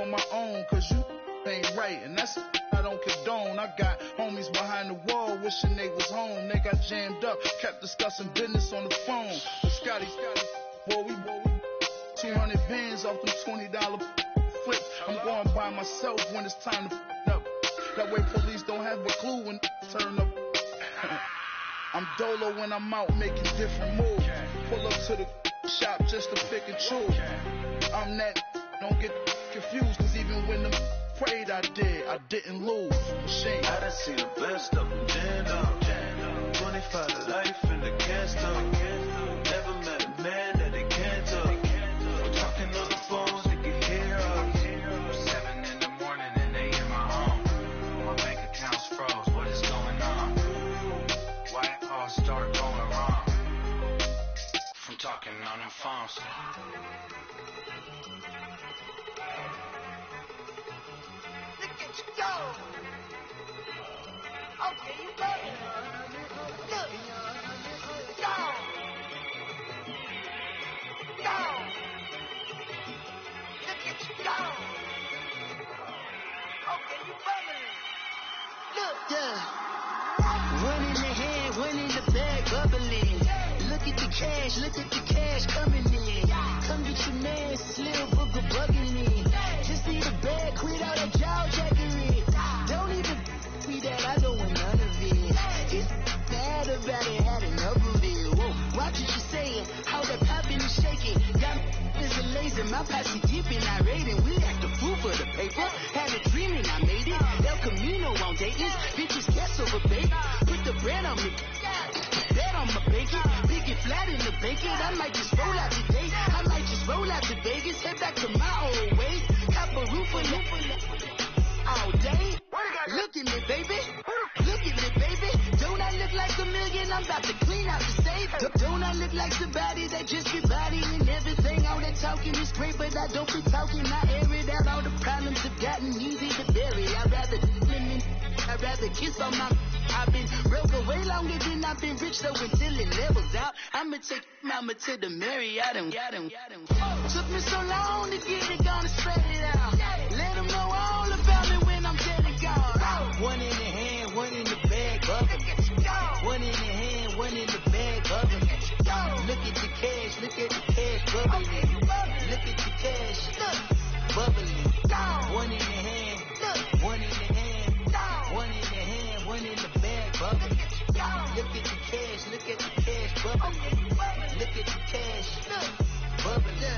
on my own, cause you ain't right, and that's I don't condone. I got homies behind the wall wishing they was home. They got jammed up, kept discussing business on the phone. But Scotty, boy, we 200 bands off them $20 flip. I'm going by myself when it's time to up. That way police don't have a clue when turn up. I'm dolo when I'm out making different moves. Pull up to the shop just to pick and choose. I'm that, don't get confused, cause even when them prayed I didn't lose. Machine. I done seen the best of them jammed up. 25 to life in the cast up. Never met a man that they can't talk. We're talking on the phones, they can hear us. 7 in the morning and they in my home. My bank account's froze, what is going on? Why it all start going wrong? From talking on them phones. Go! Okay, you got it. Look. Go! Go! Look at you go! Okay, you bubbling. Look, yeah. One in the hand, one in the bag, bubbling. Look at the cash coming in. Come get your man, Slim Booker bugging in. Just need a bag, quit all that jaw jackery. Don't even be that, I don't want none of it. It's bad about it, had enough of it. Whoa, watch what you saying, how that popping and shaking. Got is a laser, my posse dipping, I raiding. We act the fool for the paper. Had a dream and I made it. El Camino on Dayton's, bitches guess over bait. Put the bread on me, bet on my bacon. Big it flat in the bacon, I might just roll out today. I might just roll out to Vegas, head back to my old ways. Cop a roof all day. Look at me, baby. Look at me, baby. Don't I look like a million? I'm about to clean out the safe. Don't I look like somebody that just be bodying everything? All that talking is great, but I don't be talking. I air it out. All the problems have gotten easy to bury. I'd rather kiss on my. I've been broke way longer than I've been rich, so until it levels out, I'ma take mama to the Marriott and got him. Took me so long to get it, gonna spread it out. Let them know all about me when I'm dead and gone. One in the hand, one in the bag, bubbling. One in the hand, one in the bag, bubbling. Look at the cash, bubbling. Look at the cash, bubbling. One in the hand, one in the hand, one in the hand, one in the bag, bubbling. Look at the cash, bubbling. Look at the cash, bubbling.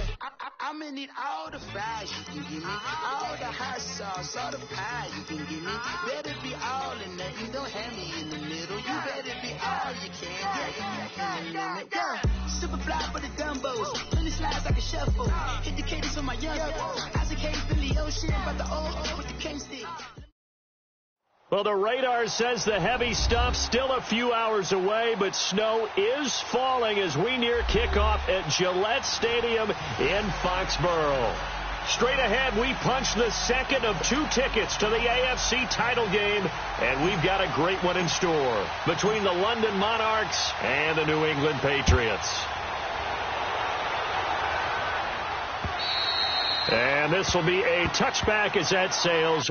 I'ma need all the fries you can give me, all the hot sauce, all the pie you can give me. Better be all or nothing, don't have me in the middle. You better be all you can, yeah. Super fly for the dumbos, plenty slides like a shuffle. Hit the cadence for my young Isaac Hayes, Billy Ocean, about the old with the cane stick. Well, the radar says the heavy stuff's still a few hours away, but snow is falling as we near kickoff at Gillette Stadium in Foxborough. Straight ahead, we punch the second of 2 tickets to the AFC title game, and we've got a great one in store between the London Monarchs and the New England Patriots. And this will be a touchback as that sails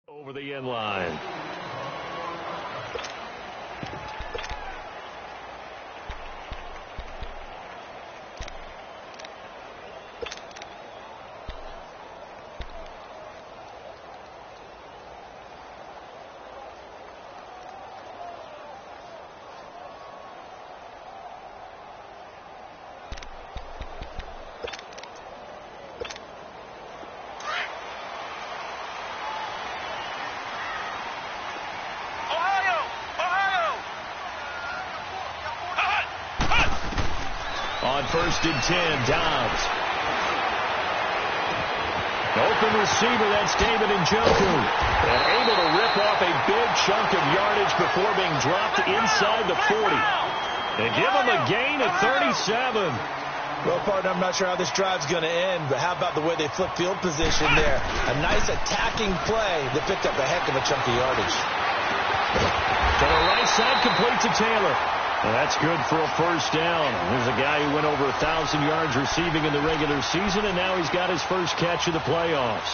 over the end line. On 1st and 10, Dobbs. Open receiver, that's David Njoku. And able to rip off a big chunk of yardage before being dropped inside the 40. They give him a gain of 37. Well, partner, I'm not sure how this drive's going to end, but how about the way they flip field position there? A nice attacking play that picked up a heck of a chunk of yardage. To the right side, complete to Taylor. And that's good for a first down. There's a guy who went over 1,000 yards receiving in the regular season, and now he's got his first catch of the playoffs.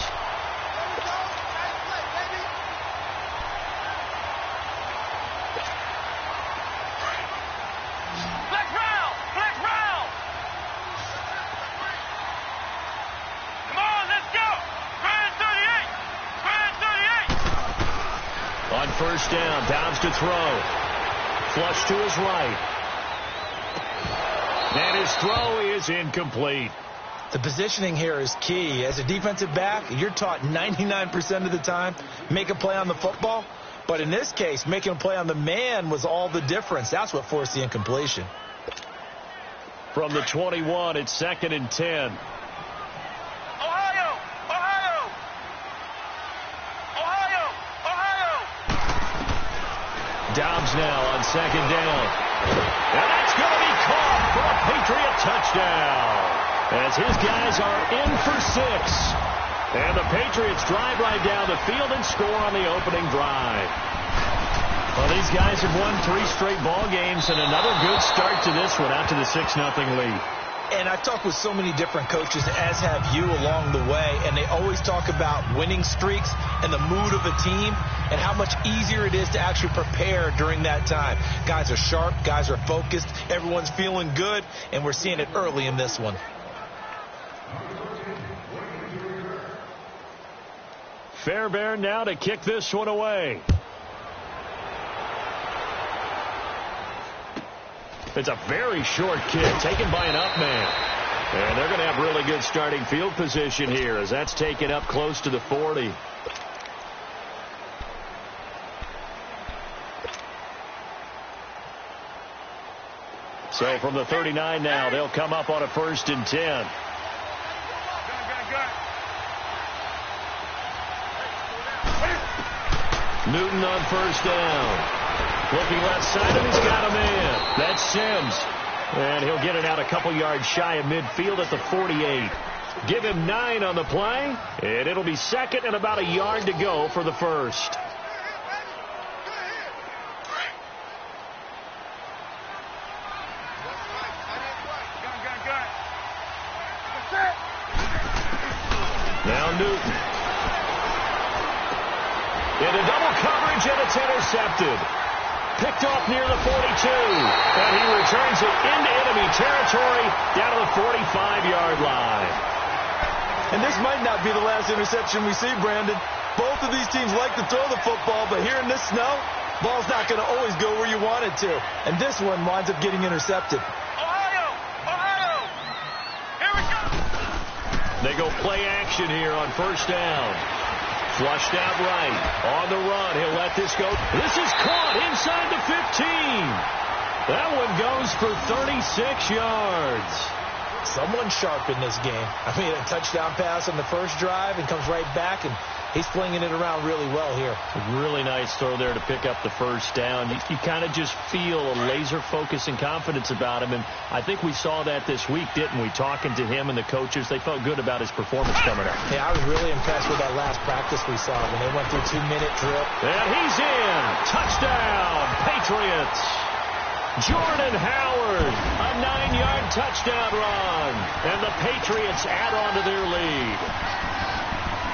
On first down, Dobbs to throw. Flush to his right. And his throw is incomplete. The positioning here is key. As a defensive back, you're taught 99% of the time, make a play on the football. But in this case, making a play on the man was all the difference. That's what forced the incompletion. From the 21, it's 2nd and 10. Dobbs now on 2nd down. And that's going to be caught for a Patriot touchdown. As his guys are in for 6. And the Patriots drive right down the field and score on the opening drive. Well, these guys have won 3 straight ball games, and another good start to this one out to the 6-0 lead. And I've talked with so many different coaches, as have you along the way, and they always talk about winning streaks and the mood of a team and how much easier it is to actually prepare during that time. Guys are sharp, guys are focused, everyone's feeling good, and we're seeing it early in this one. Fairbairn now to kick this one away. It's a very short kick taken by an up man. And they're going to have really good starting field position here as that's taken up close to the 40. So from the 39 now, they'll come up on a 1st and 10. Newton on 1st down. Looking left side, and he's got a man. That's Sims. And he'll get it out a couple yards shy of midfield at the 48. Give him 9 on the play, and it'll be 2nd and about a yard to go for the first. Now Newton. Into double coverage, and it's intercepted. Picked off near the 42, and he returns it into enemy territory down to the 45-yard line. And this might not be the last interception we see, Brandon. Both of these teams like to throw the football, but here in this snow, ball's not going to always go where you want it to. And this one winds up getting intercepted. Ohio! Here we go! They go play action here on 1st down. Flushed out right. On the run. He'll let this go. This is caught inside the 15. That one goes for 36 yards. Someone sharp in this game. I mean, a touchdown pass on the first drive and comes right back, and he's flinging it around really well here. A really nice throw there to pick up the first down. You kind of just feel a laser focus and confidence about him, and I think we saw that this week, didn't we? Talking to him and the coaches, they felt good about his performance coming up. Hey, I was really impressed with that last practice we saw when they went through 2-minute drill. And he's in. Touchdown, Patriots. Jordan Howard, a 9-yard touchdown run. And the Patriots add on to their lead.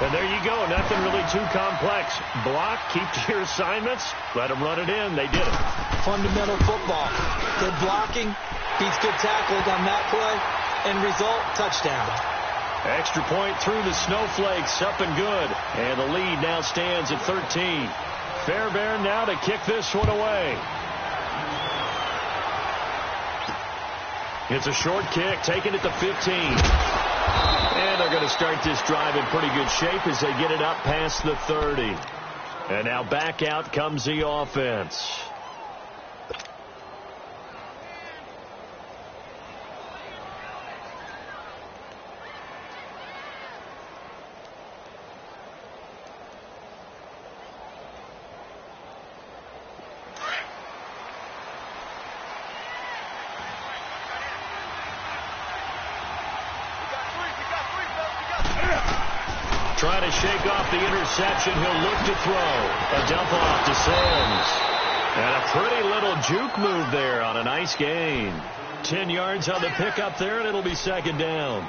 And there you go. Nothing really too complex. Block, keep to your assignments, let them run it in. They did it. Fundamental football. Good blocking, beats good tackling on that play. End result, touchdown. Extra point through the snowflakes, up and good. And the lead now stands at 13. Fairbairn now to kick this one away. It's a short kick, taken at the 15. And they're going to start this drive in pretty good shape as they get it up past the 30. And now back out comes the offense. try to shake off the interception. He'll look to throw. A dump off to Sims. And a pretty little juke move there on a nice gain. 10 yards on the pickup there, and it'll be second down.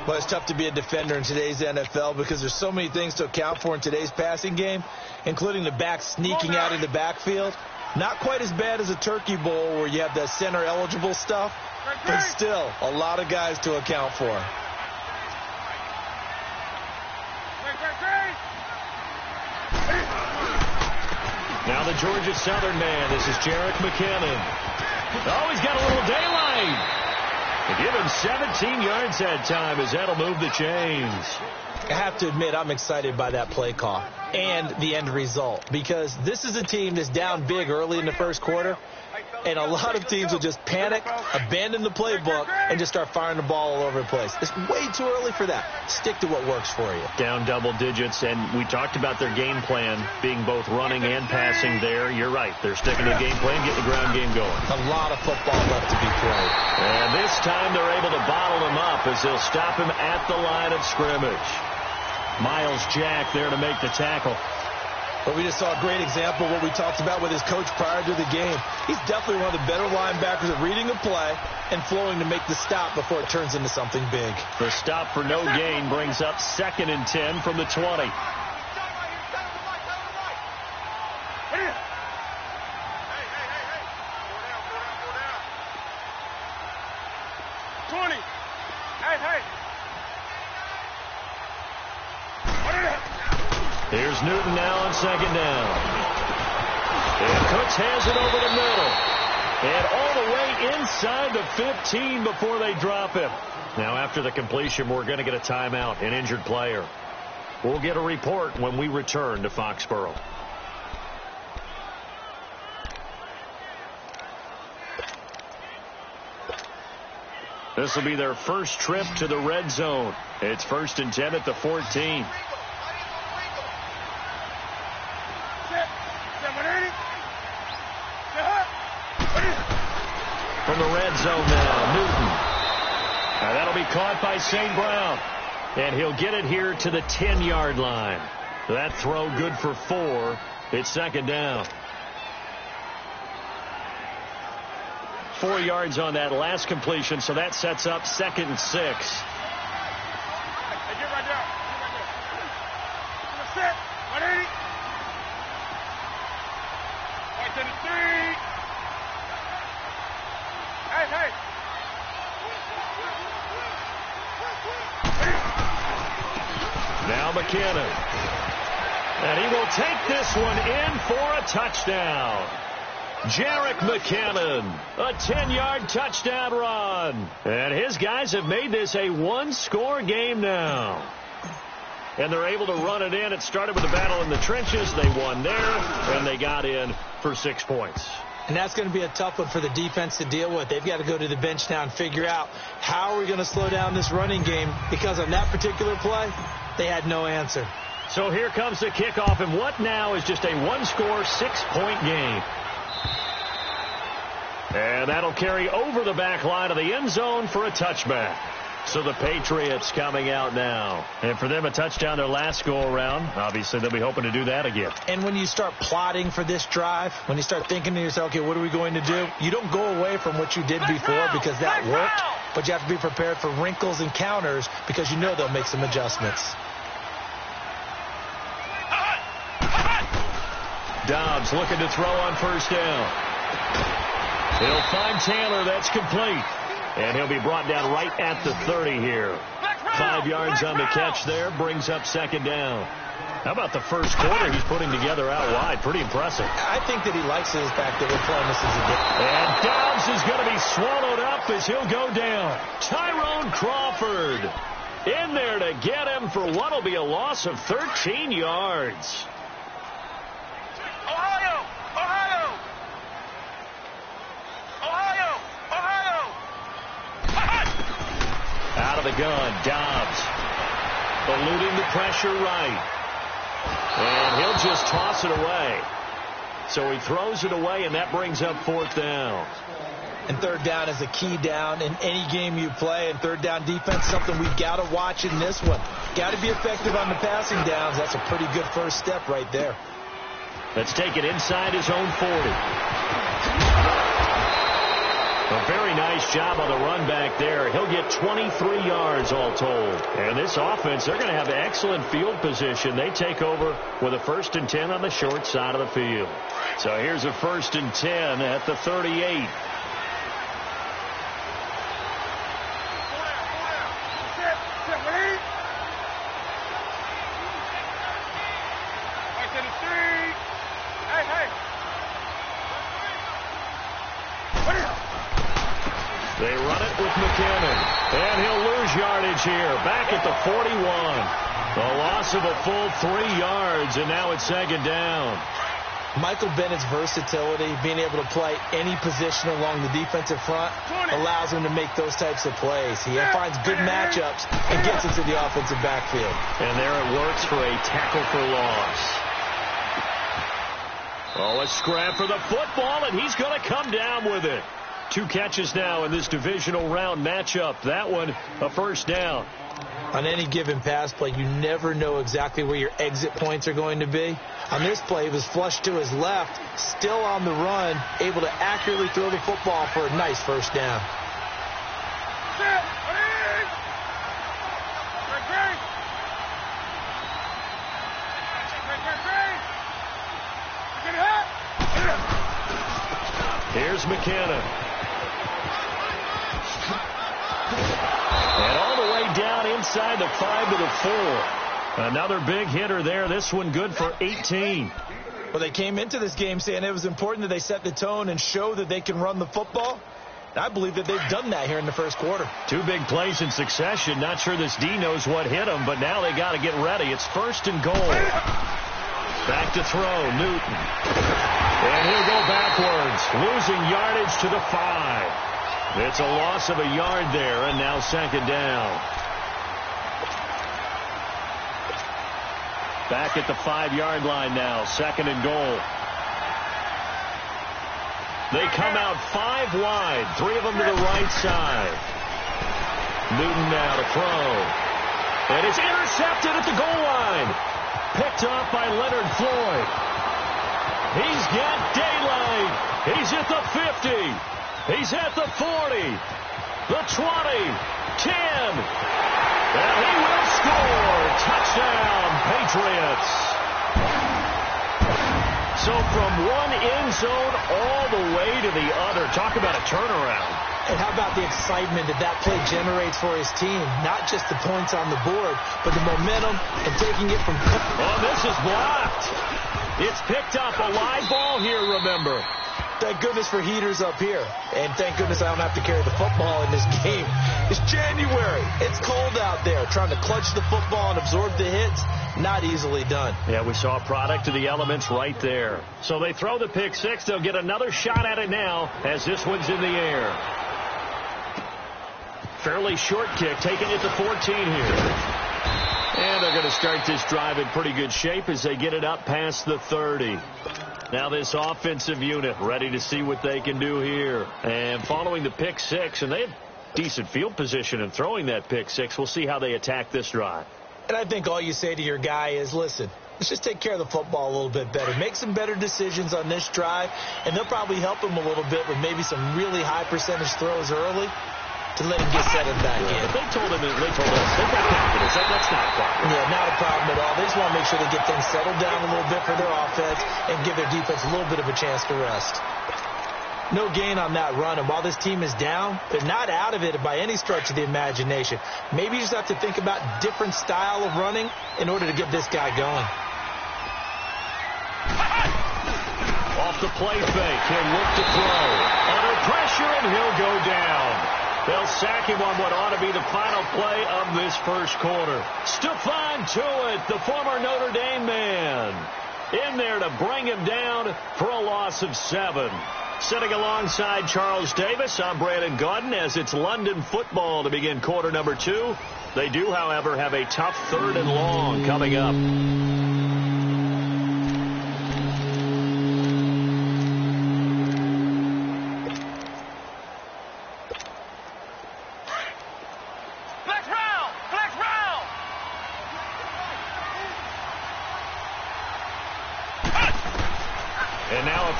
Well, it's tough to be a defender in today's NFL because there's so many things to account for in today's passing game, including the back sneaking out of the backfield. Not quite as bad as a turkey bowl where you have the center-eligible stuff, but still a lot of guys to account for. Now the Georgia Southern man. This is Jerick McKinnon. Oh, he's got a little daylight. They give him 17 yards that time as that'll move the chains. I have to admit, I'm excited by that play call and the end result because this is a team that's down big early in the first quarter, and a lot of teams will just panic, abandon the playbook, and just start firing the ball all over the place. It's way too early for that. Stick to what works for you. Down double digits, and we talked about their game plan being both running and passing there. You're right. They're sticking to the game plan, getting the ground game going. A lot of football left to be played. And this time they're able to bottle him up as they'll stop him at the line of scrimmage. Miles Jack there to make the tackle. But we just saw a great example of what we talked about with his coach prior to the game. He's definitely one of the better linebackers at reading a play and flowing to make the stop before it turns into something big. The stop for no gain brings up 2nd and 10 from the 20. Here's Newton now on 2nd down. And Cooks has it over the middle. And all the way inside the 15 before they drop him. Now after the completion, we're going to get a timeout, an injured player. We'll get a report when we return to Foxborough. This will be their first trip to the red zone. It's 1st and 10 at the 14. From the red zone now, Newton. Now that'll be caught by St. Brown. And he'll get it here to the 10-yard line. That throw good for 4. It's 2nd down. 4 yards on that last completion, so that sets up 2nd and 6. Hey, get right down. Get right there. 180. Right to the 3. Hey. Now McKinnon. And he will take this one in for a touchdown. Jerick McKinnon, a 10-yard touchdown run. And his guys have made this a one-score game now. And they're able to run it in. It started with a battle in the trenches. They won there, and they got in for 6 points. And that's going to be a tough one for the defense to deal with. They've got to go to the bench now and figure out how are we going to slow down this running game, because on that particular play, they had no answer. So here comes the kickoff, and what now is just a one-score, 6-point game. And that'll carry over the back line of the end zone for a touchback. So the Patriots coming out now. And for them, a touchdown their last go-around. Obviously, they'll be hoping to do that again. And when you start plotting for this drive, when you start thinking to yourself, okay, what are we going to do? You don't go away from what you did before because that worked, but you have to be prepared for wrinkles and counters because you know they'll make some adjustments. Dobbs looking to throw on 1st down. He'll find Taylor. That's complete. And he'll be brought down right at the 30 here. 5 yards on the catch there. Brings up 2nd down. How about the first quarter he's putting together out wide? Pretty impressive. I think that he likes the fact that we're playing this as a game. And Dobbs is going to be swallowed up as he'll go down. Tyrone Crawford in there to get him for what will be a loss of 13 yards. Out of the gun, Dobbs eluding the pressure right. And he'll just toss it away. So he throws it away, and that brings up 4th down. And 3rd down is a key down in any game you play. And 3rd down defense, something we've got to watch in this one. Got to be effective on the passing downs. That's a pretty good first step right there. Let's take it inside his own 40. A very nice job on the run back there. He'll get 23 yards all told. And this offense, they're going to have excellent field position. They take over with a 1st and 10 on the short side of the field. So here's a 1st and 10 at the 38. They run it with McKinnon, and he'll lose yardage here. Back at the 41. A loss of a full 3 yards, and now it's 2nd down. Michael Bennett's versatility, being able to play any position along the defensive front, allows him to make those types of plays. He finds good matchups and gets into the offensive backfield. And there it works for a tackle for loss. Oh, a scrap for the football, and he's going to come down with it. 2 catches now in this divisional round matchup. That one, a 1st down. On any given pass play, you never know exactly where your exit points are going to be. On this play, he was flushed to his left, still on the run, able to accurately throw the football for a nice 1st down. Here's McKinnon. And all the way down inside the 5 to the 4. Another big hitter there. This one good for 18. Well, they came into this game saying it was important that they set the tone and show that they can run the football. And I believe that they've done that here in the 1st quarter. 2 big plays in succession. Not sure this D knows what hit him, but now they got to get ready. It's 1st and goal. Back to throw, Newton. And he'll go backwards, losing yardage to the 5. It's a loss of a yard there, and now 2nd down. Back at the 5-yard line now, 2nd and goal. They come out 5 wide, 3 of them to the right side. Newton now to throw. And it's intercepted at the goal line. Picked off by Leonard Floyd. He's got daylight. He's at the 50. He's at the 40, the 20, 10, and he will score. Touchdown, Patriots. So from one end zone all the way to the other. Talk about a turnaround. And how about the excitement that play generates for his team? Not just the points on the board, but the momentum and taking it from... Oh, this is blocked. It's picked up. A live ball here, remember. Thank goodness for heaters up here. And thank goodness I don't have to carry the football in this game. It's January. It's cold out there. Trying to clutch the football and absorb the hits, not easily done. Yeah, we saw a product of the elements right there. So they throw the pick 6. They'll get another shot at it now as this one's in the air. Fairly short kick, taking it to 14 here. And they're going to start this drive in pretty good shape as they get it up past the 30. Now this offensive unit ready to see what they can do here. And following the pick 6, and they have decent field position in throwing that pick 6. We'll see how they attack this drive. And I think all you say to your guy is, listen, let's just take care of the football a little bit better. Make some better decisions on this drive, and they'll probably help him a little bit with maybe some really high percentage throws early to let him get settled back in. They told us they've got confidence. That's not a problem. Yeah, not a problem at all. They just want to make sure they get things settled down a little bit for their offense and give their defense a little bit of a chance to rest. No gain on that run, and while this team is down, they're not out of it by any stretch of the imagination. Maybe you just have to think about different style of running in order to get this guy going. Off the play fake, he'll look to throw. Under pressure, and he'll go down. They'll sack him on what ought to be the final play of this 1st quarter. Stephon Tuitt, the former Notre Dame man, in there to bring him down for a loss of 7. Sitting alongside Charles Davis, I'm Brandon Gaudin as it's London football to begin quarter number 2. They do, however, have a tough 3rd and long coming up.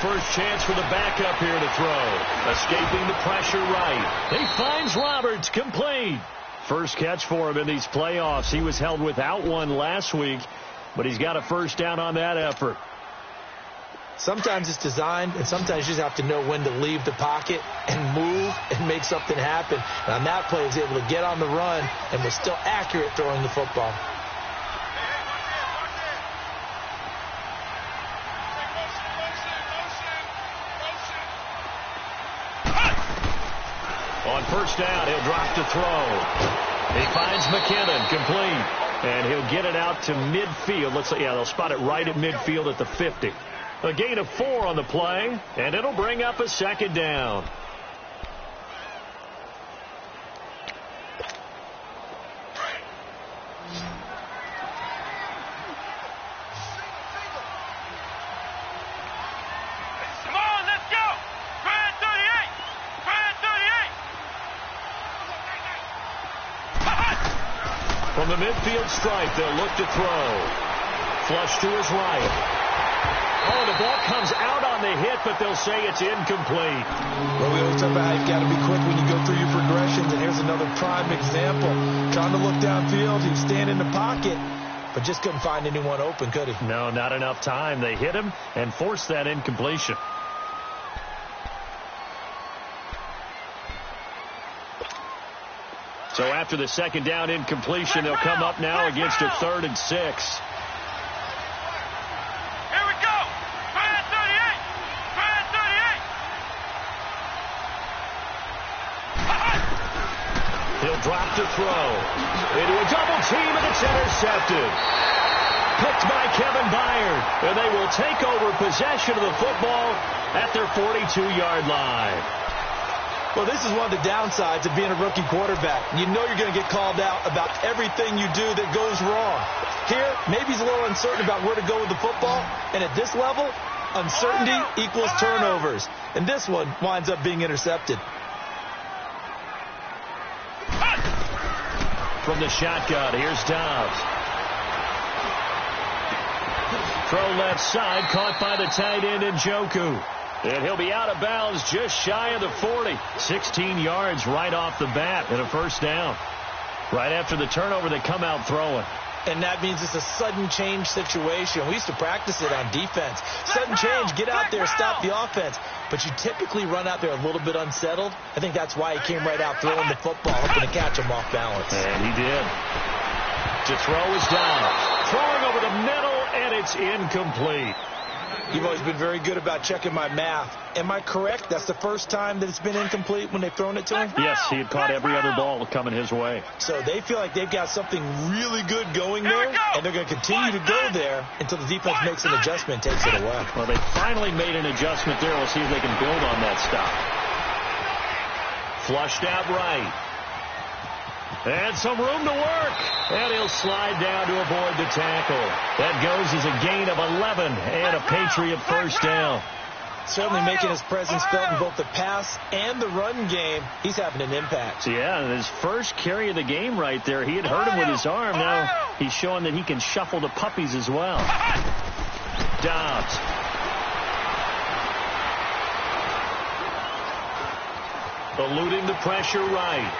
first chance for the backup here to throw. Escaping the pressure right. He finds Roberts, complete. First catch for him in these playoffs. He was held without one last week, but he's got a first down on that effort. Sometimes it's designed, and sometimes you just have to know when to leave the pocket and move and make something happen. And on that play, he was able to get on the run and was still accurate throwing the football. On first down, he'll drop to throw. He finds McKinnon, complete. And he'll get it out to midfield. Let's say, yeah, they'll spot it right at midfield at the 50. A gain of 4 on the play, and it'll bring up a second down. Come on, let's go! Brand 38! Brand 38! From the midfield stripe, they'll look to throw. Flush to his right. Oh, the ball comes out on the hit, but they'll say it's incomplete. Well, we always talk about how you've got to be quick when you go through your progressions, and here's another prime example. Trying to look downfield, he was standing in the pocket, but just couldn't find anyone open, could he? No, not enough time. They hit him and forced that incompletion. So after the second down incompletion, they'll come up now against a 3rd and 6. He'll drop to throw. Into a double team, and it's intercepted. Picked by Kevin Byard. And they will take over possession of the football at their 42-yard line. Well, this is one of the downsides of being a rookie quarterback. You know you're going to get called out about everything you do that goes wrong. Here, maybe he's a little uncertain about where to go with the football. And at this level, uncertainty equals turnovers. And this one winds up being intercepted. From the shotgun, here's Dobbs. Throw left side, caught by the tight end Njoku. And he'll be out of bounds just shy of the 40. 16 yards right off the bat and a first down. Right after the turnover, they come out throwing. And that means it's a sudden change situation. We used to practice it on defense. Sudden change, get out there, stop the offense. But you typically run out there a little bit unsettled. I think that's why he came right out throwing the football, hoping to catch him off balance. And he did. To throw is down. Throwing over the middle, and it's incomplete. You've always been very good about checking my math. Am I correct? That's the first time that it's been incomplete when they've thrown it to him? Yes, he had caught every other ball coming his way. So they feel like they've got something really good going there, and they're going to continue to go there until the defense makes an adjustment and takes it away. Well, they finally made an adjustment there. We'll see if they can build on that stop. Flushed out right. And some room to work. And he'll slide down to avoid the tackle. That goes as a gain of 11 and a Patriot first down. Certainly making his presence felt in both the pass and the run game. He's having an impact. Yeah, and his first carry of the game right there. He had hurt him with his arm. Now he's showing that he can shuffle the puppies as well. Dobbs. Eluding the pressure right.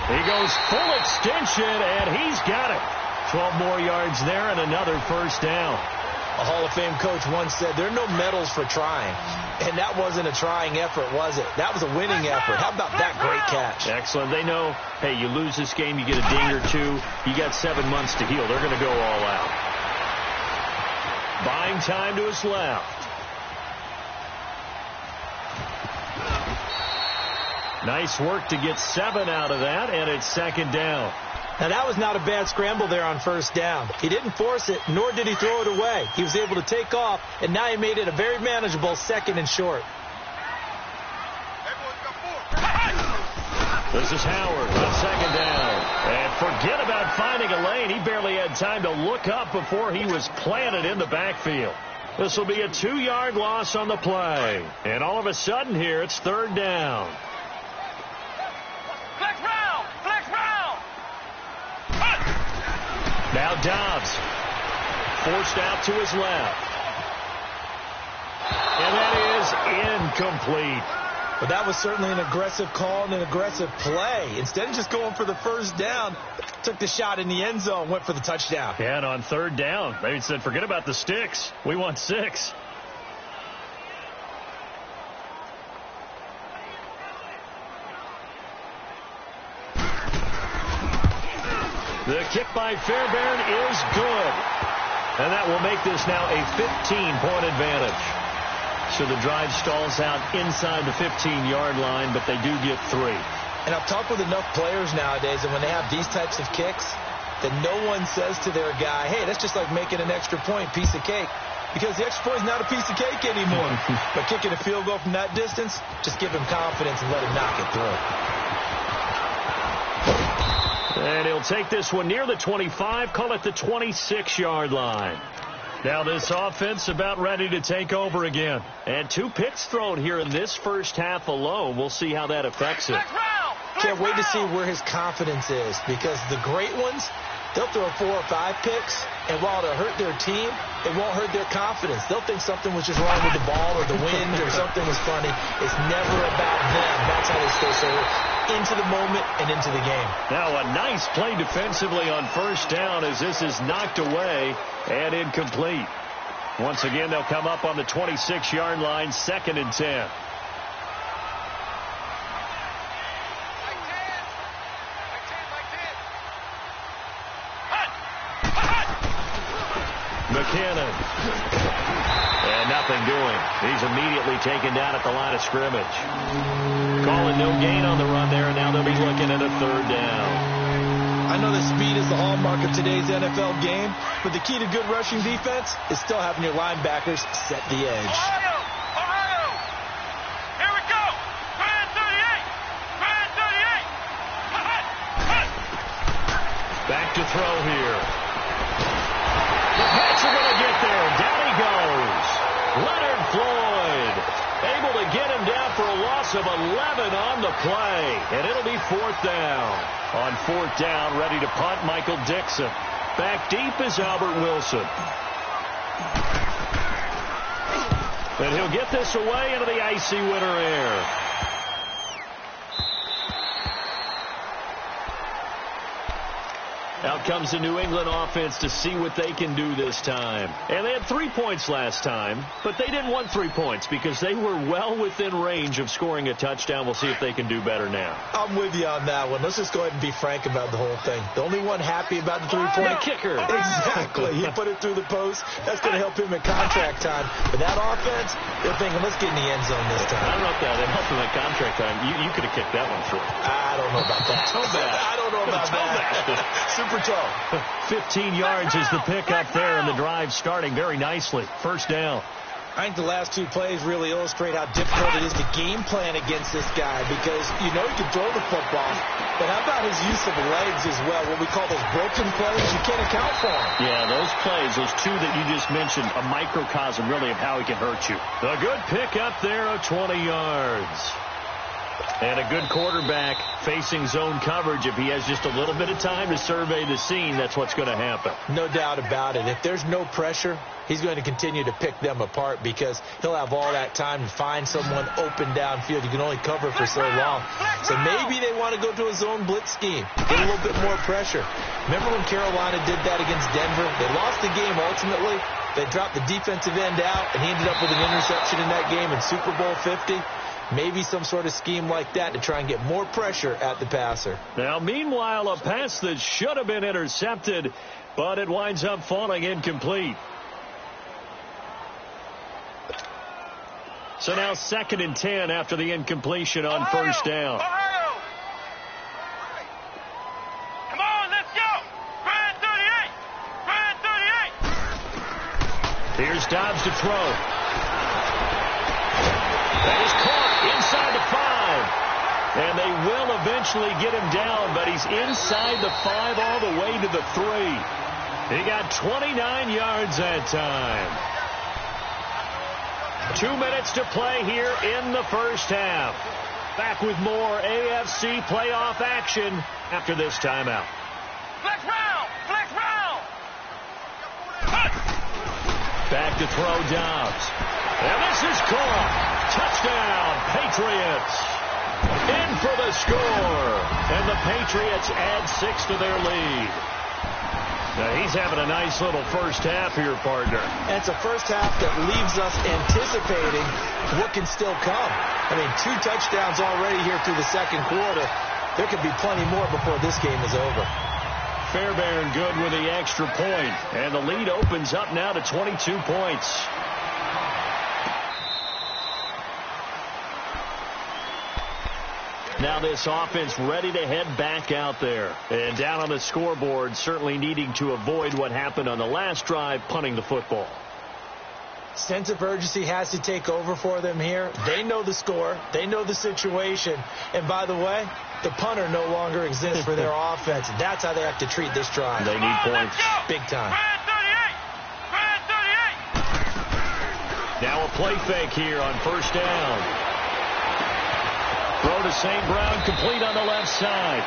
He goes full extension, and he's got it. 12 more yards there and another first down. A Hall of Fame coach once said, there are no medals for trying. And that wasn't a trying effort, was it? That was a winning effort. How about that great catch? Excellent. They know, hey, you lose this game, you get a ding or two. You got 7 months to heal. They're going to go all out. Buying time to his left. Nice work to get 7 out of that, and it's second down. Now, that was not a bad scramble there on first down. He didn't force it, nor did he throw it away. He was able to take off, and now he made it a very manageable 2nd and short. This is Howard on second down. And forget about finding a lane. He barely had time to look up before he was planted in the backfield. This will be a 2-yard loss on the play. And all of a sudden here, it's third down. Now Dobbs forced out to his left. And that is incomplete. But that was certainly an aggressive call and an aggressive play. Instead of just going for the first down, took the shot in the end zone, went for the touchdown. Yeah, and on third down, they said, forget about the sticks. We want 6. The kick by Fairbairn is good. And that will make this now a 15-point advantage. So the drive stalls out inside the 15-yard line, but they do get 3. And I've talked with enough players nowadays, and when they have these types of kicks, that no one says to their guy, hey, that's just like making an extra point, piece of cake. Because the extra point is not a piece of cake anymore. But kicking a field goal from that distance, just give him confidence and let him knock it through. And he'll take this one near the 25, call it the 26-yard line. Now this offense about ready to take over again. And 2 picks thrown here in this first half alone. We'll see how that affects it. Can't wait to see where his confidence is, because the great ones, they'll throw 4 or 5 picks, and while it'll hurt their team, it won't hurt their confidence. They'll think something was just wrong with the ball or the wind or something was funny. It's never about them. That's how they stay so into the moment and into the game. Now a nice play defensively on first down as this is knocked away and incomplete. Once again, they'll come up on the 26-yard line, 2nd and 10. McKinnon. And nothing doing. He's immediately taken down at the line of scrimmage. Calling no gain on the run there, and now they'll be looking at a 3rd down. I know that speed is the hallmark of today's NFL game, but the key to good rushing defense is still having your linebackers set the edge. Ohio! Here we go! Grand 38! Grand 38! Back to throw here. The Pats are going to get there. Down he goes. Leonard Floyd able to get him down for a loss of 11 on the play. And it'll be 4th down. On 4th down, ready to punt, Michael Dixon. Back deep is Albert Wilson. And he'll get this away into the icy winter air. Out comes the New England offense to see what they can do this time. And they had 3 points last time, but they didn't want 3 points because they were well within range of scoring a touchdown. We'll see if they can do better now. I'm with you on that one. Let's just go ahead and be frank about the whole thing. The only one happy about the 3-point kicker. Exactly. He put it through the post. That's going to help him at contract time. But that offense, they're thinking, let's get in the end zone this time. I don't know if that helped him at contract time. You could have kicked that one through. I don't know about that. I don't know about that. Super toe. 15 yards is the pickup there, and the drive starting very nicely. 1st down. I think the last 2 plays really illustrate how difficult it is to game plan against this guy, because you know he can throw the football, but how about his use of legs as well? What we call those broken plays, you can't account for them. Yeah, those plays, those 2 that you just mentioned, a microcosm really of how he can hurt you. A good pickup there of 20 yards. And a good quarterback facing zone coverage. If he has just a little bit of time to survey the scene, that's what's going to happen. No doubt about it. If there's no pressure, he's going to continue to pick them apart because he'll have all that time to find someone open downfield. You can only cover for so long. So maybe they want to go to a zone blitz scheme, get a little bit more pressure. Remember when Carolina did that against Denver? They lost the game ultimately. They dropped the defensive end out, and he ended up with an interception in that game in Super Bowl 50. Maybe some sort of scheme like that to try and get more pressure at the passer. Now, meanwhile, a pass that should have been intercepted, but it winds up falling incomplete. So now 2nd and 10 after the incompletion on 1st down. Ohio! Come on, let's go! Grand 38! Grand 38! Here's Dobbs to throw. That is caught inside the 5. And they will eventually get him down, but he's inside the 5 all the way to the 3. He got 29 yards that time. 2 minutes to play here in the first half. Back with more AFC playoff action after this timeout. Flex round! Flex round! Back to throw Dobbs. And this is caught. Touchdown, Patriots. In for the score. And the Patriots add 6 to their lead. Now, he's having a nice little first half here, partner. And it's a first half that leaves us anticipating what can still come. I mean, 2 touchdowns already here through the second quarter. There could be plenty more before this game is over. Fairbairn good with the extra point. And the lead opens up now to 22 points. Now this offense ready to head back out there. And down on the scoreboard, certainly needing to avoid what happened on the last drive, punting the football. Sense of urgency has to take over for them here. They know the score. They know the situation. And by the way, the punter no longer exists for their offense. That's how they have to treat this drive. They need points. Big time. Now a play fake here on first down. Throw to St. Brown, complete on the left side.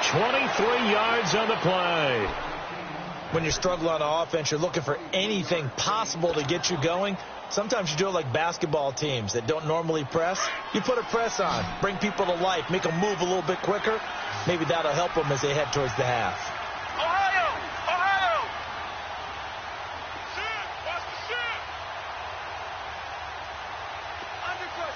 23 yards on the play. When you struggle on offense, you're looking for anything possible to get you going. Sometimes you do it like basketball teams that don't normally press. You put a press on, bring people to life, make them move a little bit quicker. Maybe that'll help them as they head towards the half. Ohio! Ohio! Shoot! Watch the shoot! Undercut!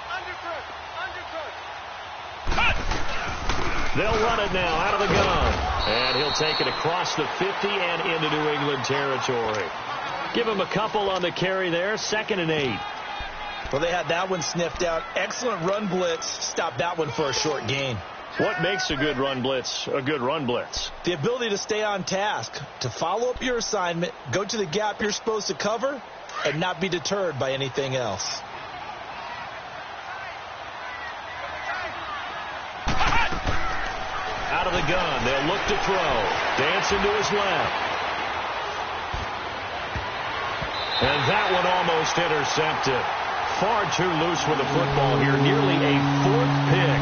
They'll run it now out of the gun. And he'll take it across the 50 and into New England territory. Give him a couple on the carry there. 2nd and 8. Well, they had that one sniffed out. Excellent run blitz. Stopped that one for a short gain. What makes a good run blitz a good run blitz? The ability to stay on task, to follow up your assignment, go to the gap you're supposed to cover, and not be deterred by anything else. Out of the gun, they'll look to throw. Dancing to his left. And that one almost intercepted. Far too loose with the football here. Nearly a 4th pick.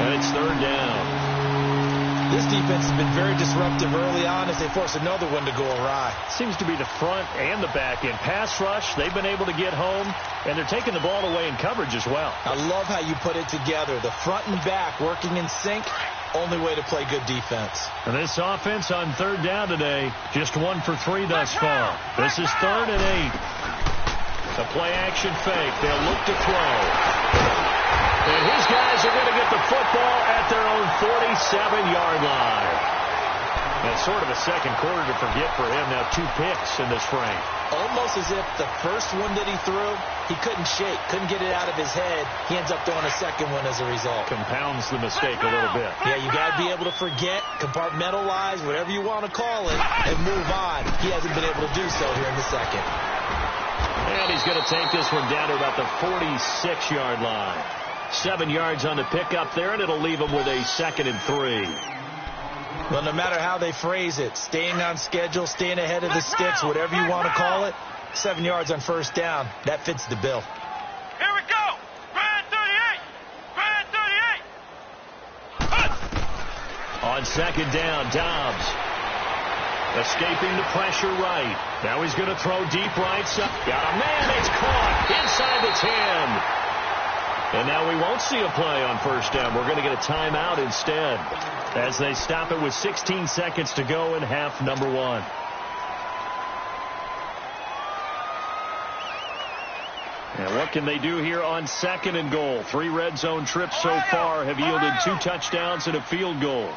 And it's 3rd down. This defense has been very disruptive early on as they force another one to go awry. Seems to be the front and the back end. Pass rush, they've been able to get home, and they're taking the ball away in coverage as well. I love how you put it together. The front and back working in sync. Only way to play good defense. And this offense on 3rd down today, just 1 for 3 thus far. This is 3rd and 8. A play-action fake. They'll look to throw. And his guys are going to get the football at their own 47-yard line. That's sort of a second quarter to forget for him. Now 2 picks in this frame. Almost as if the first one that he threw, he couldn't shake, couldn't get it out of his head. He ends up throwing a second one as a result. Compounds the mistake a little bit. Yeah, you got to be able to forget, compartmentalize, whatever you want to call it, and move on. He hasn't been able to do so here in the second. And he's going to take this one down to about the 46-yard line. 7 yards on the pickup there, and it'll leave him with a 2nd and 3. Well, no matter how they phrase it, staying on schedule, staying ahead of the sticks, whatever you want to call it, 7 yards on first down, that fits the bill. Here we go! Grand 38! Grand 38! On 2nd down, Dobbs escaping the pressure right. Now he's going to throw deep right side. Got a man, it's caught inside the 10. And now we won't see a play on first down. We're going to get a timeout instead as they stop it with 16 seconds to go in half number 1. And what can they do here on 2nd and goal? 3 red zone trips so far have yielded 2 touchdowns and a field goal.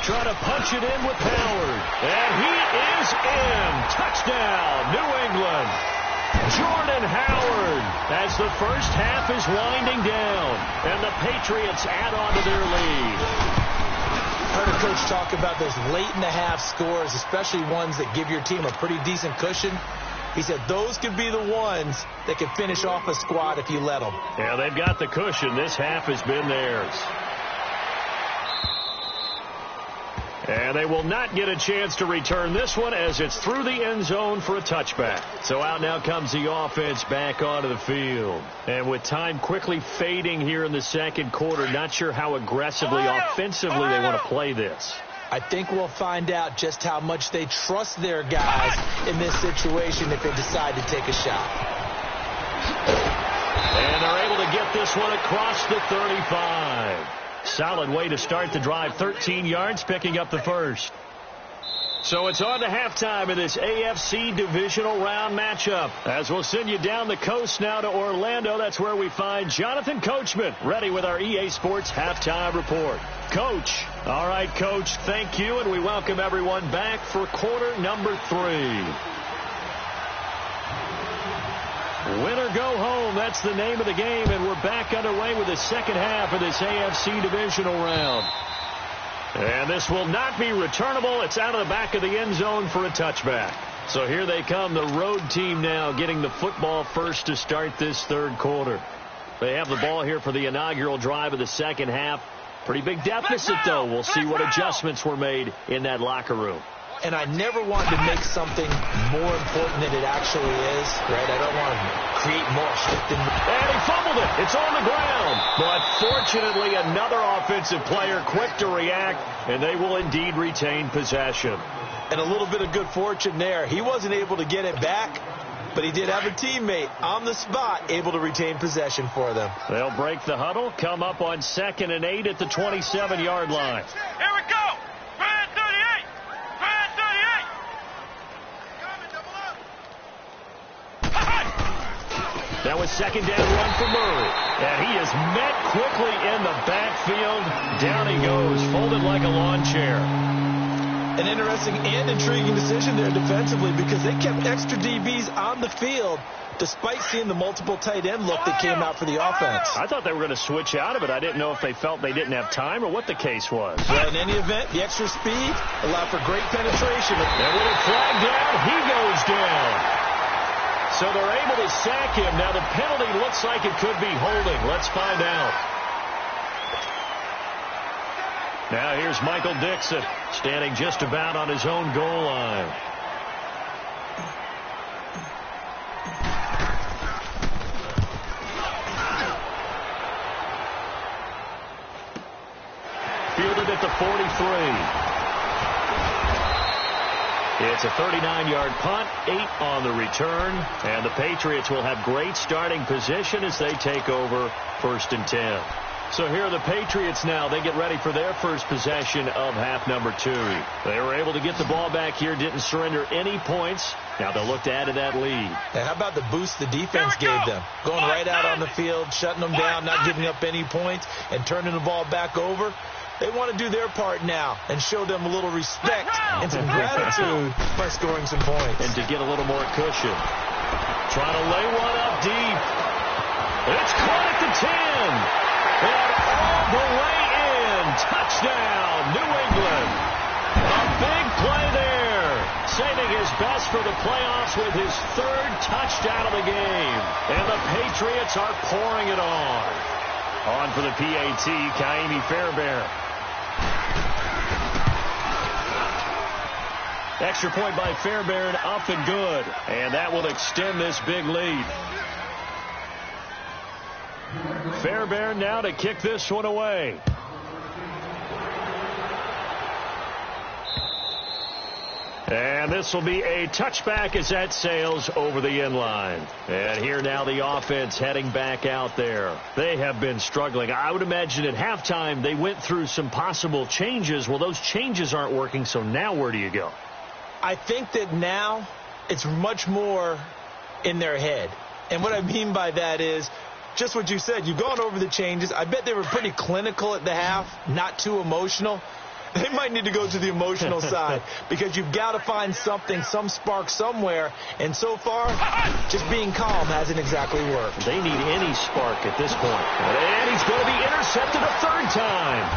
Trying to punch it in with Howard. And he is in. Touchdown, New England. Jordan Howard as the first half is winding down. And the Patriots add on to their lead. Heard a coach talk about those late in the half scores, especially ones that give your team a pretty decent cushion. He said those could be the ones that can finish off a squad if you let them. Yeah, they've got the cushion. This half has been theirs. And they will not get a chance to return this one as it's through the end zone for a touchback. So out now comes the offense back onto the field. And with time quickly fading here in the second quarter, not sure how aggressively, offensively they want to play this. I think we'll find out just how much they trust their guys in this situation if they decide to take a shot. And they're able to get this one across the 35. Solid way to start the drive. 13 yards, picking up the first. So it's on to halftime of this AFC divisional round matchup. As we'll send you down the coast now to Orlando. That's where we find Jonathan Coachman ready with our EA Sports halftime report. Coach. All right, Coach, thank you, and we welcome everyone back for quarter number 3. Win or go home, that's the name of the game, and we're back underway with the second half of this AFC divisional round. And this will not be returnable. It's out of the back of the end zone for a touchback. So here they come, the road team now getting the football first to start this third quarter. They have the ball here for the inaugural drive of the second half. Pretty big deficit, though. We'll see what adjustments were made in that locker room. And I never want to make something more important than it actually is, right? I don't want to create more hype than... And he fumbled it. It's on the ground. But fortunately, another offensive player quick to react, and they will indeed retain possession. And a little bit of good fortune there. He wasn't able to get it back, but he did have a teammate on the spot able to retain possession for them. They'll break the huddle, come up on 2nd and 8 at the 27-yard line. Here we go. Grand 38. Grand 38. That was second down run for Murray. And he is met quickly in the backfield. Down he goes, folded like a lawn chair. An interesting and intriguing decision there defensively because they kept extra DBs on the field despite seeing the multiple tight end look that came out for the offense. I thought they were going to switch out of it. I didn't know if they felt they didn't have time or what the case was. Well, in any event, the extra speed allowed for great penetration. And with a flag down, he goes down. So they're able to sack him. Now the penalty looks like it could be holding. Let's find out. Now here's Michael Dixon standing just about on his own goal line. Fielded at the 43. It's a 39-yard punt, 8 on the return, and the Patriots will have great starting position as they take over 1st and 10. So here are the Patriots now. They get ready for their first possession of half number 2. They were able to get the ball back here, didn't surrender any points. Now they'll look to add to that lead. And how about the boost the defense gave them? Going right out on the field, shutting them down, not giving up any points, and turning the ball back over. They want to do their part now and show them a little respect and some gratitude by scoring some points. And to get a little more cushion. Trying to lay one up deep. It's caught at the 10. And all the way in. Touchdown, New England. A big play there. Saving his best for the playoffs with his 3rd touchdown of the game. And the Patriots are pouring it on. On for the PAT, Kaimi Fairbairn. Extra point by Fairbairn, up and good. And that will extend this big lead. Fairbairn now to kick this one away. And this will be a touchback as that sails over the end line. And here now the offense heading back out there. They have been struggling. I would imagine at halftime they went through some possible changes. Well, those changes aren't working, so now where do you go? I think that now it's much more in their head. And what I mean by that is just what you said. You've gone over the changes. I bet they were pretty clinical at the half, not too emotional. They might need to go to the emotional side because you've got to find something, some spark somewhere. And so far, just being calm hasn't exactly worked. They need any spark at this point. And he's going to be intercepted a 3rd time.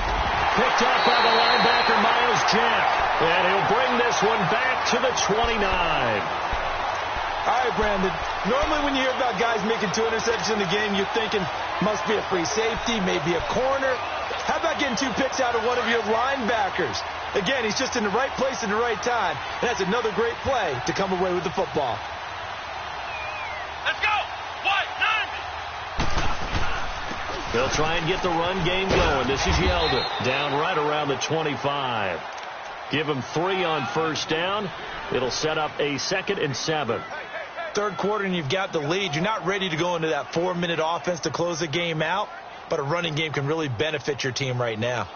Picked up by the linebacker, Miles Jack. And he'll bring this one back to the 29. All right, Brandon. Normally when you hear about guys making 2 interceptions in the game, you're thinking must be a free safety, maybe a corner. How about getting 2 picks out of one of your linebackers? Again, he's just in the right place at the right time. And that's another great play to come away with the football. Let's go. What? 9. They'll try and get the run game going. This is Yeldon down right around the 25. Give him 3 on first down. It'll set up a 2nd and 7. Third quarter and you've got the lead. You're not ready to go into that 4-minute offense to close the game out, but a running game can really benefit your team right now.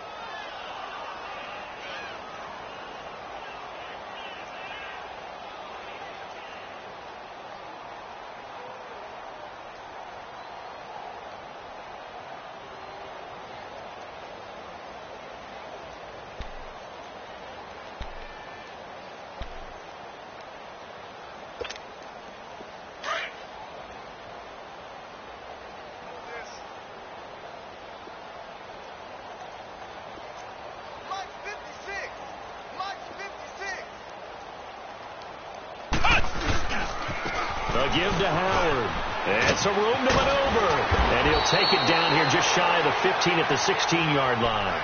Give to Howard. And some room to maneuver. And he'll take it down here just shy of the 15 at the 16-yard line.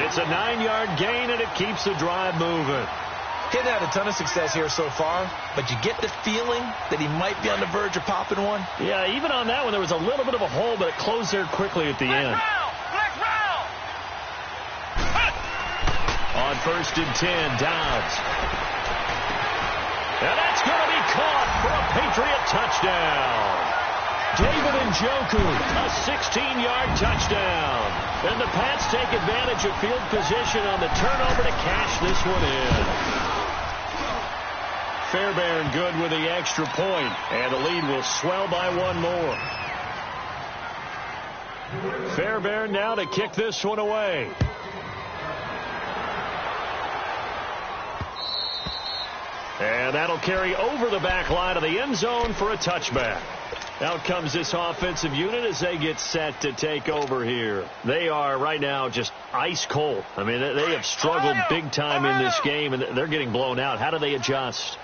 It's a 9-yard gain, and it keeps the drive moving. He hasn't had a ton of success here so far, but you get the feeling that he might be on the verge of popping one. Yeah, even on that one, there was a little bit of a hole, but it closed there quickly at the end. On 1st and 10, Downs. And that's going to be caught for a Patriot touchdown. David Njoku, a 16-yard touchdown. And the Pats take advantage of field position on the turnover to cash this one in. Fairbairn good with the extra point, and the lead will swell by 1 more. Fairbairn now to kick this one away. And that'll carry over the back line of the end zone for a touchback. Out comes this offensive unit as they get set to take over here. They are right now just ice cold. I mean, they have struggled big time in this game, and they're getting blown out. How do they adjust?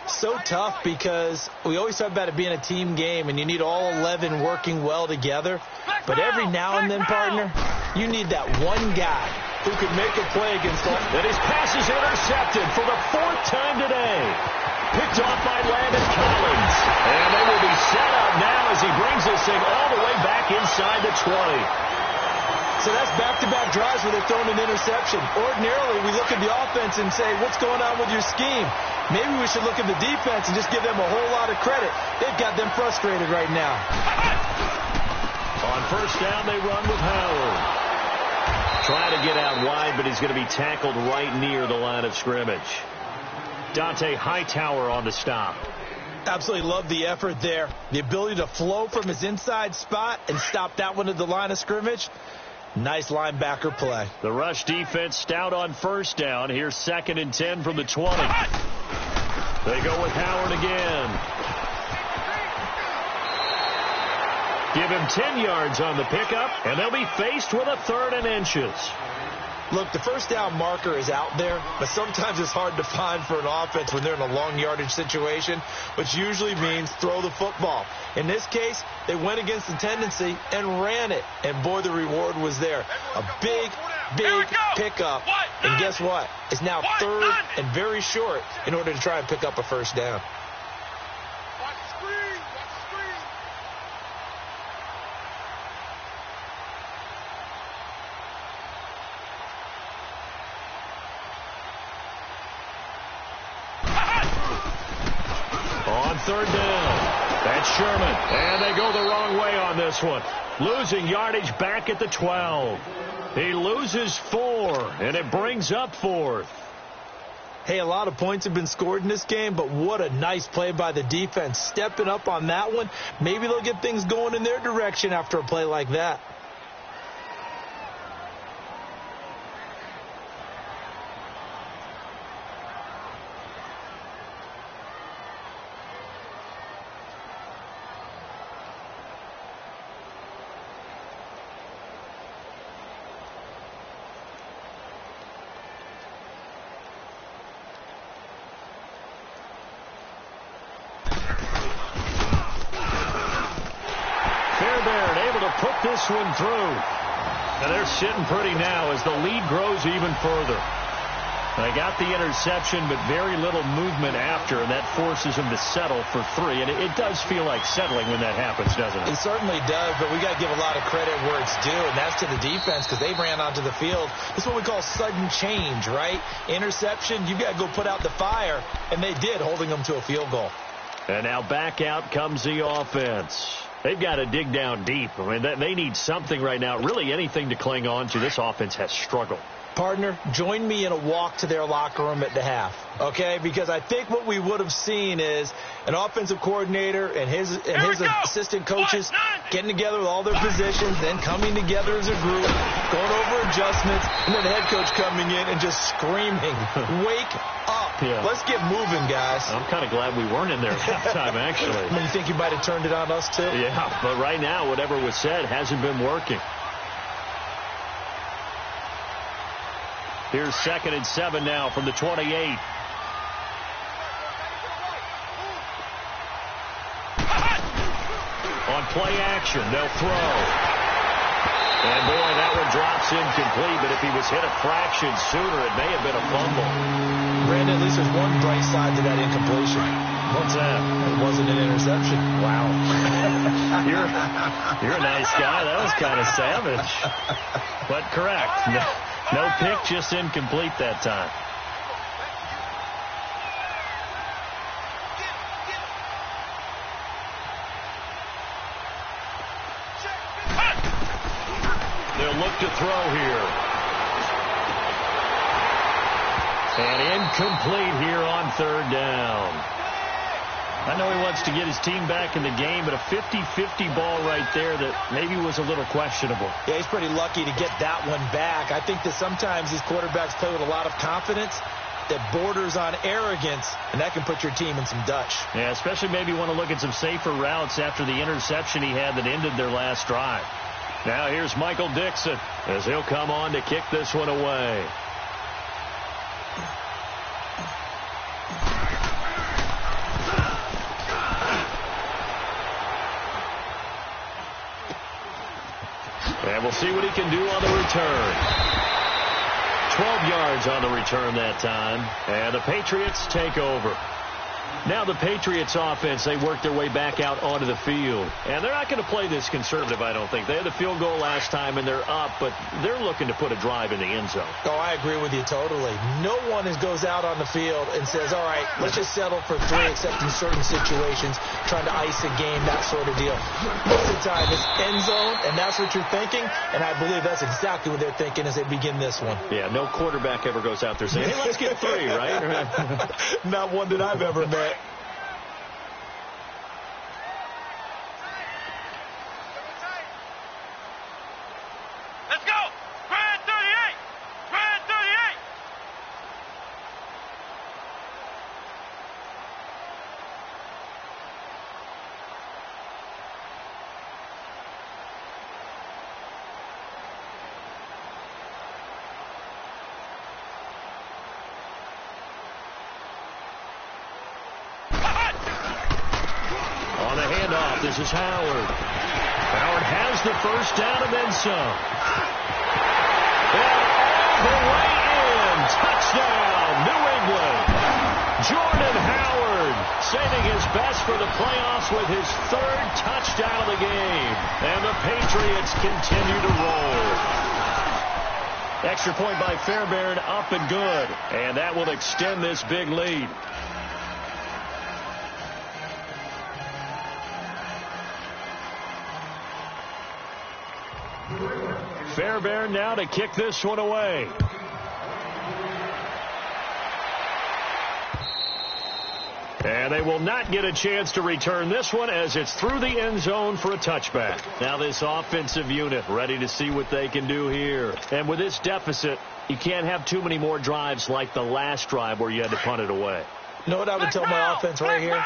So tough because we always talk about it being a team game, and you need all 11 working well together. But every now and then, partner, you need that one guy who can make a play against all. And his pass is intercepted for the 4th time today. Picked off by Landon Collins. And they will be set up now as he brings this thing all the way back inside the 20. So that's back-to-back drives where they're throwing an interception. Ordinarily, we look at the offense and say, what's going on with your scheme? Maybe we should look at the defense and just give them a whole lot of credit. They've got them frustrated right now. On first down, they run with Howard. Trying to get out wide, but he's going to be tackled right near the line of scrimmage. Dante Hightower on the stop. Absolutely love the effort there. The ability to flow from his inside spot and stop that one at the line of scrimmage. Nice linebacker play. The rush defense stout on first down. Here's 2nd and 10 from the 20. They go with Howard again. Give him 10 yards on the pickup, and they'll be faced with a 3rd and inches. Look, the first down marker is out there, but sometimes it's hard to find for an offense when they're in a long yardage situation, which usually means throw the football. In this case, they went against the tendency and ran it, and boy, the reward was there. A big pickup, and guess what? It's now 3rd and very short in order to try and pick up a first down. On 3rd down, that's Sherman. And they go the wrong way on this one. Losing yardage back at the 12. He loses 4, and it brings up 4th. Hey, a lot of points have been scored in this game, but what a nice play by the defense. Stepping up on that one. Maybe they'll get things going in their direction after a play like that. Put this one through. And they're sitting pretty now as the lead grows even further. They got the interception, but very little movement after, and that forces them to settle for 3. And it does feel like settling when that happens, doesn't it? It certainly does, but we got to give a lot of credit where it's due, and that's to the defense because they ran onto the field. This is what we call sudden change, right? Interception, you got to go put out the fire, and they did, holding them to a field goal. And now back out comes the offense. They've got to dig down deep. I mean, they need something right now, really anything to cling on to. This offense has struggled. Partner, join me in a walk to their locker room at the half, okay? Because I think what we would have seen is an offensive coordinator and his assistant coaches getting together with all their positions, then coming together as a group, going over adjustments, and then the head coach coming in and just screaming, "Wake up. Yeah. Let's get moving, guys." I'm kind of glad we weren't in there at halftime, actually. I mean, you think you might have turned it on us, too? Yeah, but right now, whatever was said hasn't been working. Here's 2nd and 7 now from the 28. On play action, they'll throw. And boy, that one drops incomplete, but if he was hit a fraction sooner, it may have been a fumble. Brandon, at least there's one bright side to that incompletion. What's that? It wasn't an interception. Wow. You're a nice guy. That was kind of savage. But correct. No pick, just incomplete that time. They'll look to throw here. And incomplete here on 3rd down. I know he wants to get his team back in the game, but a 50-50 ball right there that maybe was a little questionable. Yeah, he's pretty lucky to get that one back. I think that sometimes these quarterbacks play with a lot of confidence that borders on arrogance, and that can put your team in some Dutch. Yeah, especially maybe want to look at some safer routes after the interception he had that ended their last drive. Now here's Michael Dixon as he'll come on to kick this one away. And we'll see what he can do on the return. 12 yards on the return that time. And the Patriots take over. Now the Patriots offense, they work their way back out onto the field. And they're not going to play this conservative, I don't think. They had the field goal last time, and they're up, but they're looking to put a drive in the end zone. Oh, I agree with you totally. No one goes out on the field and says, all right, let's just settle for 3, except in certain situations, trying to ice a game, that sort of deal. Most of the time, it's end zone, and that's what you're thinking, and I believe that's exactly what they're thinking as they begin this one. Yeah, no quarterback ever goes out there saying, hey, let's get 3, right? Not one that I've ever met. This is Howard. Howard has the first down and then some. And all the way in. Touchdown, New England. Jordan Howard saving his best for the playoffs with his 3rd touchdown of the game. And the Patriots continue to roll. Extra point by Fairbairn, up and good. And that will extend this big lead. Fairbairn now to kick this one away. And they will not get a chance to return this one as it's through the end zone for a touchback. Now this offensive unit ready to see what they can do here. And with this deficit, you can't have too many more drives like the last drive where you had to punt it away. You know what I would tell my offense right here?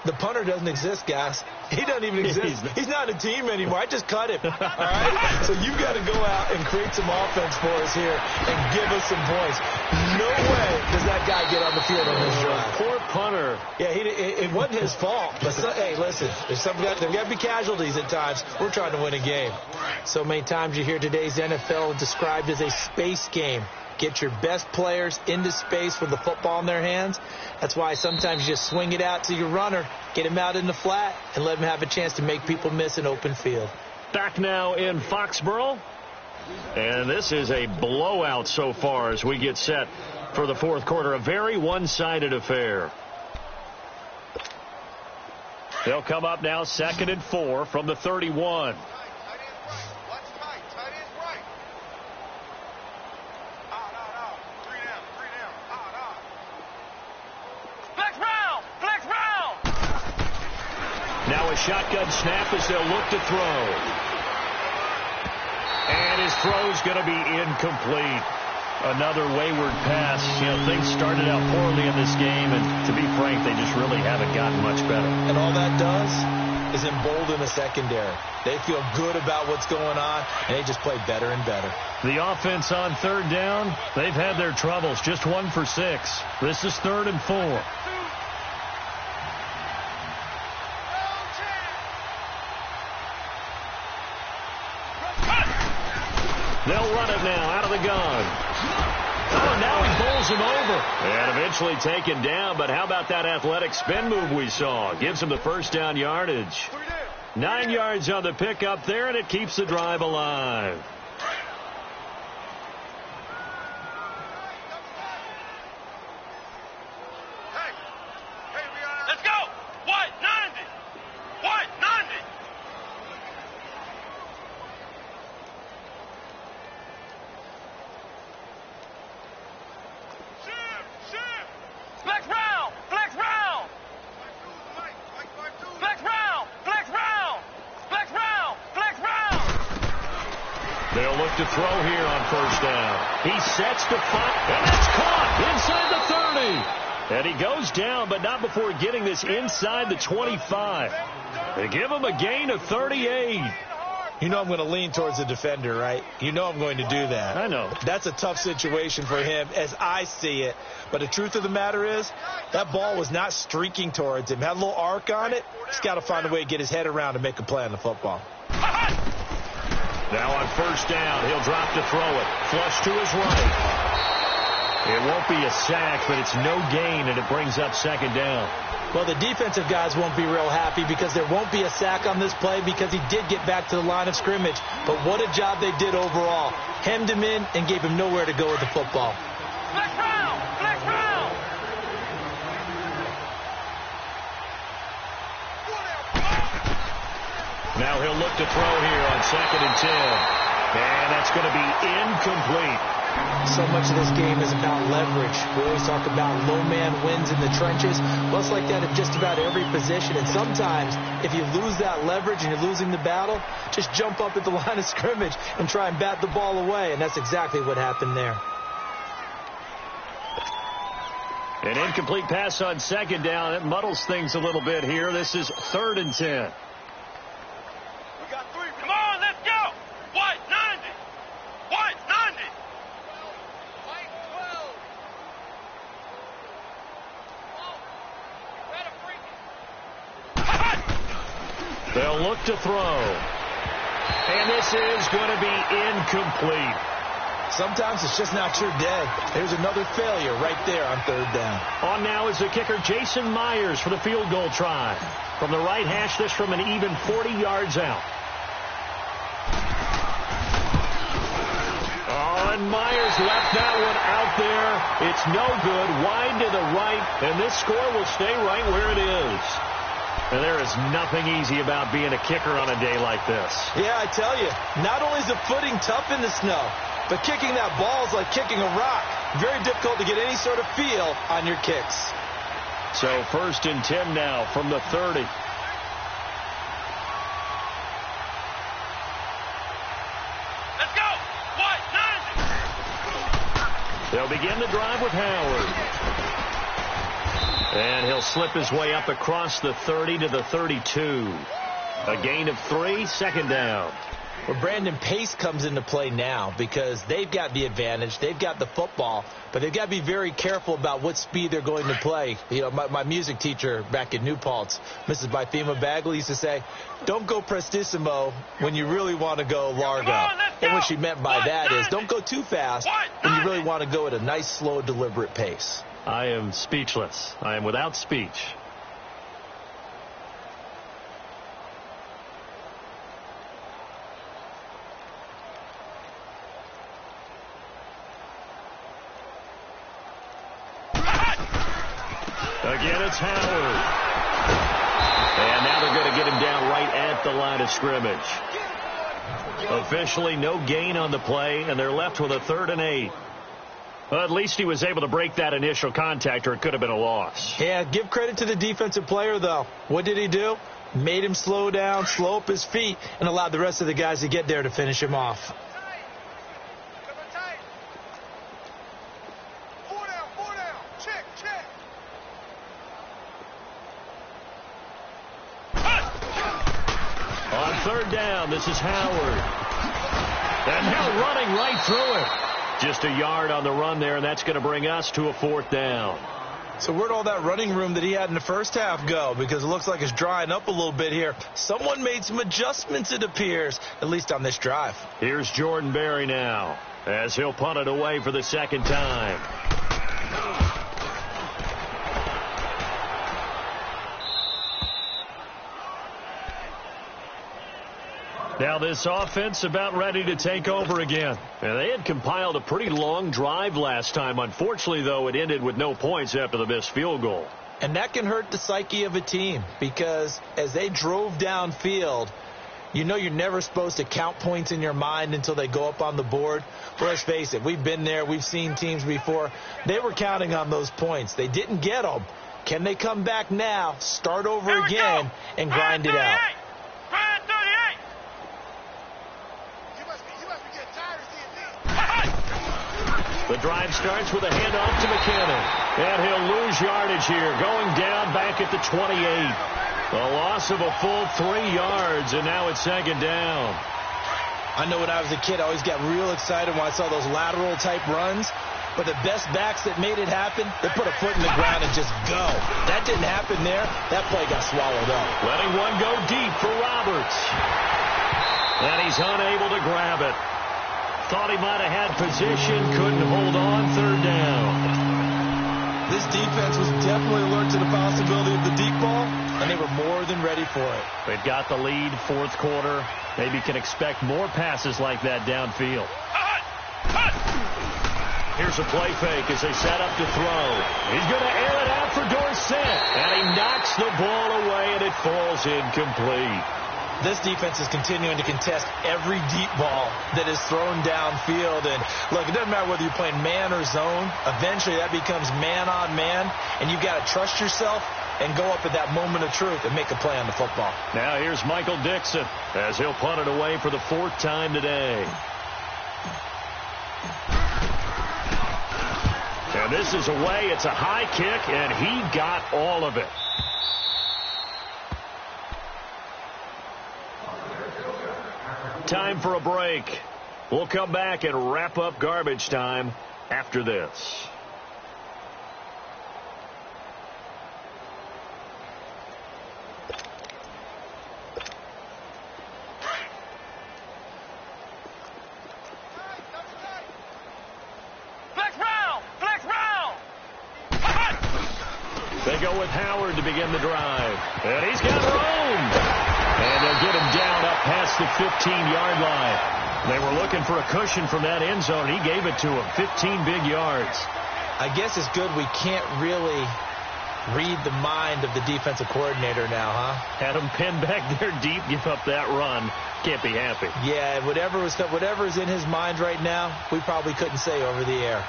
The punter doesn't exist, guys. He doesn't even exist. He's not a team anymore. I just cut him. All right? So you've got to go out and create some offense for us here and give us some points. No way does that guy get on the field on this drive. Poor punter. Yeah, it wasn't his fault. But hey, listen, there's got to be casualties at times. We're trying to win a game. So many times you hear today's NFL described as a space game. Get your best players into space with the football in their hands. That's why sometimes you just swing it out to your runner, get him out in the flat, and let him have a chance to make people miss an open field. Back now in Foxborough. And this is a blowout so far as we get set for the fourth quarter. A very one-sided affair. They'll come up now 2nd and 4 from the 31. Now a shotgun snap as they'll look to throw. And his throw's going to be incomplete. Another wayward pass. You know, things started out poorly in this game, and to be frank, they just really haven't gotten much better. And all that does is embolden the secondary. They feel good about what's going on, and they just play better and better. The offense on 3rd down, they've had their troubles. Just 1 for 6. This is 3rd and 4. They'll run it now out of the gun. Oh, now he bowls him over. And eventually taken down, but how about that athletic spin move we saw? Gives him the first down yardage. 9 yards on the pickup there, and it keeps the drive alive. Let's go! White 90! White 90! Flex round! Flex round! Flex round! Flex round! Flex round! Flex round! They'll look to throw here on 1st down. He sets to fight, and it's caught inside the 30. And he goes down, but not before getting this inside the 25. They give him a gain of 38. You know I'm going to lean towards the defender, right? You know I'm going to do that. I know. That's a tough situation for him as I see it. But the truth of the matter is, that ball was not streaking towards him. Had a little arc on it. He's got to find a way to get his head around and make a play on the football. Now on 1st down, he'll drop to throw it. Flush to his right. It won't be a sack, but it's no gain, and it brings up 2nd down. Well, the defensive guys won't be real happy because there won't be a sack on this play because he did get back to the line of scrimmage. But what a job they did overall. Hemmed him in and gave him nowhere to go with the football. Flex round! Flex round! Now he'll look to throw here on 2nd and 10. And that's going to be incomplete. So much of this game is about leverage. We always talk about low man wins in the trenches. Well, it's like that at just about every position. And sometimes, if you lose that leverage and you're losing the battle, just jump up at the line of scrimmage and try and bat the ball away. And that's exactly what happened there. An incomplete pass on 2nd down. It muddles things a little bit here. This is 3rd and 10. Come on, let's go! White 90! White 90! They'll look to throw. And this is going to be incomplete. Sometimes it's just not your day. There's another failure right there on 3rd down. On now is the kicker, Jason Myers, for the field goal try. From the right hash, this from an even 40 yards out. Oh, and Myers left that one out there. It's no good. Wide to the right, and this score will stay right where it is. And there is nothing easy about being a kicker on a day like this. Yeah, I tell you, not only is the footing tough in the snow, but kicking that ball is like kicking a rock. Very difficult to get any sort of feel on your kicks. So 1st and 10 now from the 30. Let's go! White 90! They'll begin the drive with Howard. And he'll slip his way up across the 30 to the 32. A gain of 3, 2nd down. Well, Brandon, pace comes into play now because they've got the advantage. They've got the football, but they've got to be very careful about what speed they're going to play. You know, my music teacher back in New Paltz, Mrs. Bythema Bagley, used to say, don't go prestissimo when you really want to go largo. And what she meant by that is don't go too fast when you really want to go at a nice, slow, deliberate pace. I am speechless. I am without speech. Again, it's Howard. And now they're going to get him down right at the line of scrimmage. Officially no gain on the play, and they're left with a 3rd and 8. Well, at least he was able to break that initial contact, or it could have been a loss. Yeah, give credit to the defensive player, though. What did he do? Made him slow down, slow up his feet, and allowed the rest of the guys to get there to finish him off. On 3rd down, this is Howard. And now running right through it. Just a yard on the run there, and that's going to bring us to a 4th down. So where'd all that running room that he had in the first half go? Because it looks like it's drying up a little bit here. Someone made some adjustments, it appears, at least on this drive. Here's Jordan Berry now, as he'll punt it away for the 2nd time. Now this offense about ready to take over again. And they had compiled a pretty long drive last time. Unfortunately, though, it ended with no points after the missed field goal. And that can hurt the psyche of a team because as they drove downfield, you know you're never supposed to count points in your mind until they go up on the board. Well, let's face it, we've been there. We've seen teams before. They were counting on those points. They didn't get them. Can they come back now, start over again, and grind it out? The drive starts with a handoff to McKinnon. And he'll lose yardage here, going down back at the 28. A loss of a full 3 yards, and now it's 2nd down. I know when I was a kid, I always got real excited when I saw those lateral-type runs. But the best backs that made it happen, they put a foot in the ground and just go. That didn't happen there. That play got swallowed up. Letting one go deep for Roberts. And he's unable to grab it. Thought he might have had position, couldn't hold on. 3rd down. This defense was definitely alert to the possibility of the deep ball, and they were more than ready for it. They've got the lead, 4th quarter. Maybe can expect more passes like that downfield. Here's a play fake as they set up to throw. He's going to air it out for Dorsett, and he knocks the ball away, and it falls incomplete. This defense is continuing to contest every deep ball that is thrown downfield. And, look, it doesn't matter whether you're playing man or zone. Eventually that becomes man on man, and you've got to trust yourself and go up at that moment of truth and make a play on the football. Now here's Michael Dixon as he'll punt it away for the 4th time today. And this is away. It's a high kick, and he got all of it. Time for a break. We'll come back and wrap up garbage time after this. They go with Howard to begin the drive. And he's got room. And they'll get him down up past the 15-yard line. They were looking for a cushion from that end zone. He gave it to him. 15 big yards. I guess it's good we can't really read the mind of the defensive coordinator now, huh? Had him pinned back there deep, give up that run. Can't be happy. Yeah, whatever's in his mind right now, we probably couldn't say over the air.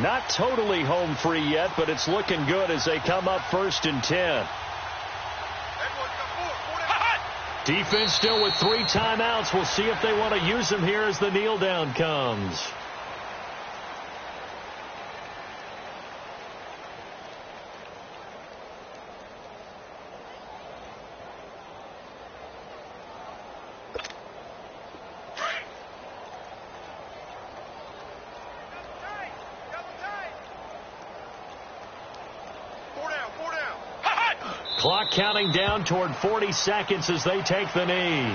Not totally home free yet, but it's looking good as they come up 1st and 10. Defense still with 3 timeouts. We'll see if they want to use them here as the kneel down comes. Clock counting down toward 40 seconds as they take the knee.